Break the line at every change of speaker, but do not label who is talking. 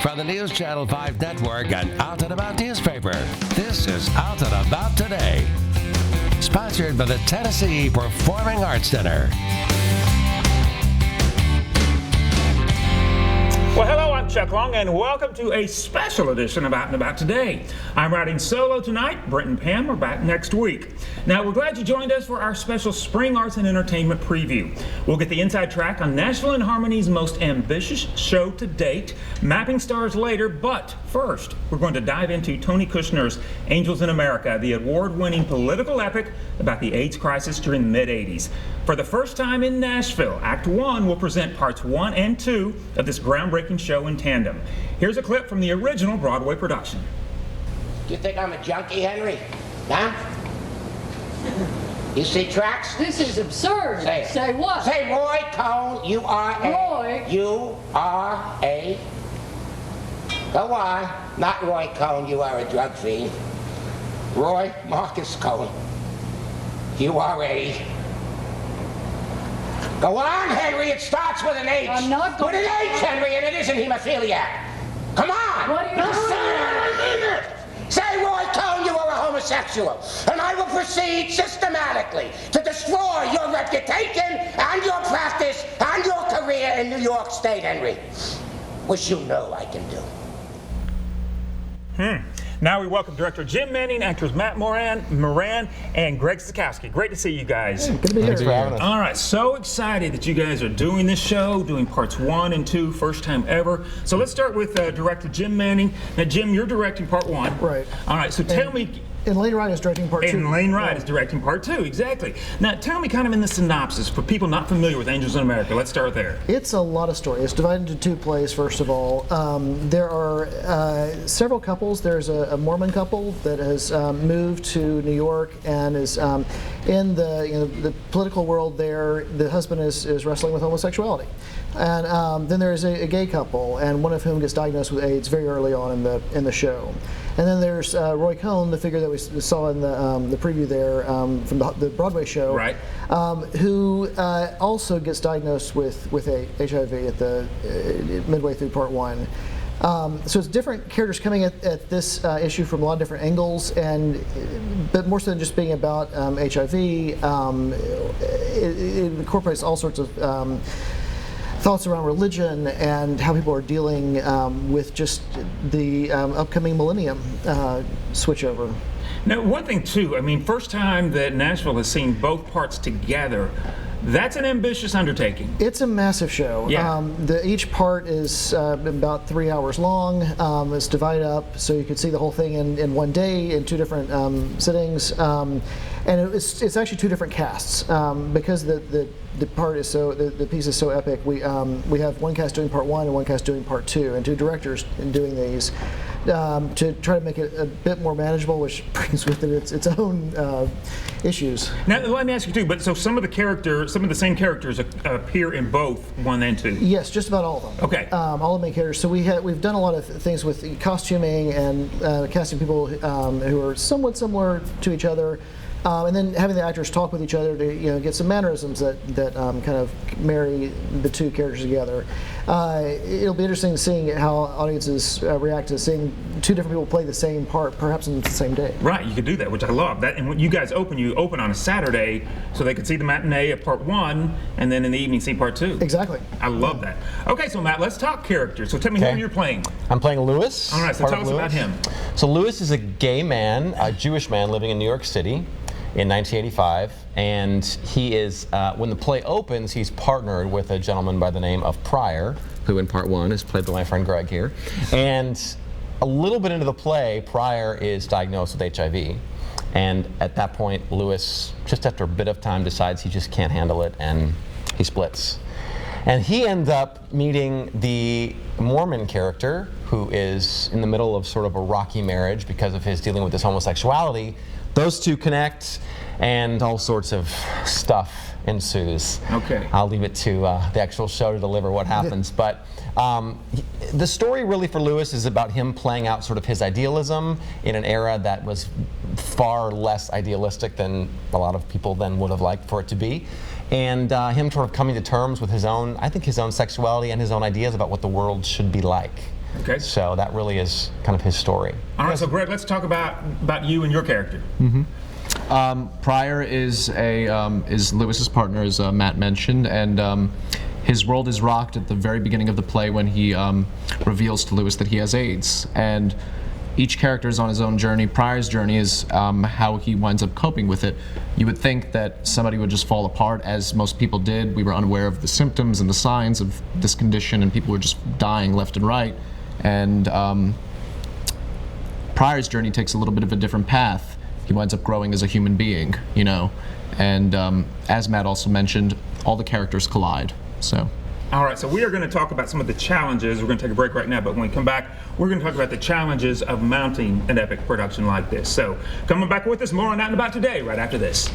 From the News Channel 5 Network and Out and About newspaper, this is Out and About Today. Sponsored by the Tennessee Performing Arts Center.
Well, hello, I'm Chuck Long, and welcome to a special edition of Out and About Today. I'm riding solo tonight. Brent and Pam are back next week. Now, we're glad you joined us for our special Spring Arts and Entertainment preview. We'll get the inside track on Nashville and Harmony's most ambitious show to date, mapping stars later, but first, we're going to dive into Tony Kushner's Angels in America, the award-winning political epic about the AIDS crisis during the mid-'80s. For the first time in Nashville, Act 1 will present parts 1 and 2 of this groundbreaking show in tandem. Here's a clip from the original Broadway production.
Do you think I'm a junkie, Henry? Huh? You see tracks?
This is absurd.
Say it.
Say what?
Say Roy Cohn, U-R-A.
Roy.
U-R-A. Go on. Not Roy Cohn, you are a drug fiend. Roy Marcus Cohn, U-R-A. Go on, Henry, it starts with an H.
I'm not going
with an H, Henry, and it isn't hemophiliac. Come on!
What are you
Now
doing?
say it, I mean it! Say, Roy Cohn, you are a homosexual, and I will proceed systematically to destroy your reputation and your practice and your career in New York State, Henry. Which you know I can do.
Now we welcome director Jim Manning, actors Matt Moran, and Greg Szatkowski. Great to see you guys.
Good to be here.
Thanks for having us.
All right, so excited that you guys are doing this show, doing parts 1 and 2, first time ever. So let's start with director Jim Manning. Now, Jim, you're directing part 1.
Right.
All right, so tell me.
And Lane Ryan is directing part 2.
And Lane Ryan is directing part 2, exactly. Now, tell me kind of in the synopsis, for people not familiar with Angels in America, let's start there.
It's a lot of story. It's divided into 2 plays, first of all. There are several couples. There's a Mormon couple that has moved to New York and is in the political world there. The husband is wrestling with homosexuality. And then there's a gay couple, and one of whom gets diagnosed with AIDS very early on in the show. And then there's Roy Cohn, the figure that we saw in the preview there from the Broadway show,
Right.
Who also gets diagnosed with HIV at the midway through part 1. So it's different characters coming at this issue from a lot of different angles, but more so than just being about HIV, it incorporates all sorts of thoughts around religion and how people are dealing with just the upcoming millennium switchover.
Now, one thing too, I mean, first time that Nashville has seen both parts together, that's an ambitious undertaking.
It's a massive show.
Yeah.
Each part is about 3 hours long. It's divided up so you could see the whole thing in one day in 2 different sittings. And it's actually 2 different casts because the part is the piece is so epic. We have one cast doing part 1 and one cast doing part 2, and 2 directors in doing these to try to make it a bit more manageable, which brings with it its own issues.
Now, let me ask you too. But so some of the same characters appear in both 1 and 2.
Yes, just about all of them.
Okay.
All the main characters. So we've done a lot of things with costuming and casting people who are somewhat similar to each other. And then having the actors talk with each other to get some mannerisms that kind of marry the 2 characters together. It'll be interesting seeing how audiences react to seeing 2 different people play the same part, perhaps on the same day.
Right, you could do that, which I love. That, and when you guys open on a Saturday, so they could see the matinee of part 1, and then in the evening see part 2.
Exactly.
I love that. Okay, so Matt, let's talk characters. So tell me who you're playing.
I'm playing Lewis.
All right, so tell us about him.
So Lewis is a gay man, a Jewish man living in New York City in 1985, and he is, when the play opens, he's partnered with a gentleman by the name of Pryor, who in part 1 is played by my friend Greg here. And a little bit into the play, Pryor is diagnosed with HIV. And at that point, Lewis, just after a bit of time, decides he just can't handle it, and he splits. And he ends up meeting the Mormon character, who is in the middle of sort of a rocky marriage because of his dealing with his homosexuality. Those 2 connect, and all sorts of stuff ensues.
Okay.
I'll leave it to the actual show to deliver what happens. But the story really for Lewis is about him playing out sort of his idealism in an era that was far less idealistic than a lot of people then would have liked for it to be. And him sort of coming to terms with his own, I think his own sexuality and his own ideas about what the world should be like.
Okay.
So that really is kind of his story.
All right, so Greg, let's talk about you and your character.
Pryor is Lewis's partner, as Matt mentioned, and his world is rocked at the very beginning of the play when he reveals to Lewis that he has AIDS. And each character is on his own journey. Pryor's journey is how he winds up coping with it. You would think that somebody would just fall apart, as most people did. We were unaware of the symptoms and the signs of this condition, and people were just dying left and right. And Pryor's journey takes a little bit of a different path. He winds up growing as a human being, you know. And as Matt also mentioned, all the characters collide. So.
All right, so we are going to talk about some of the challenges. We're going to take a break right now, but when we come back, we're going to talk about the challenges of mounting an epic production like this. So, coming back with us, more on Out and About Today right after this.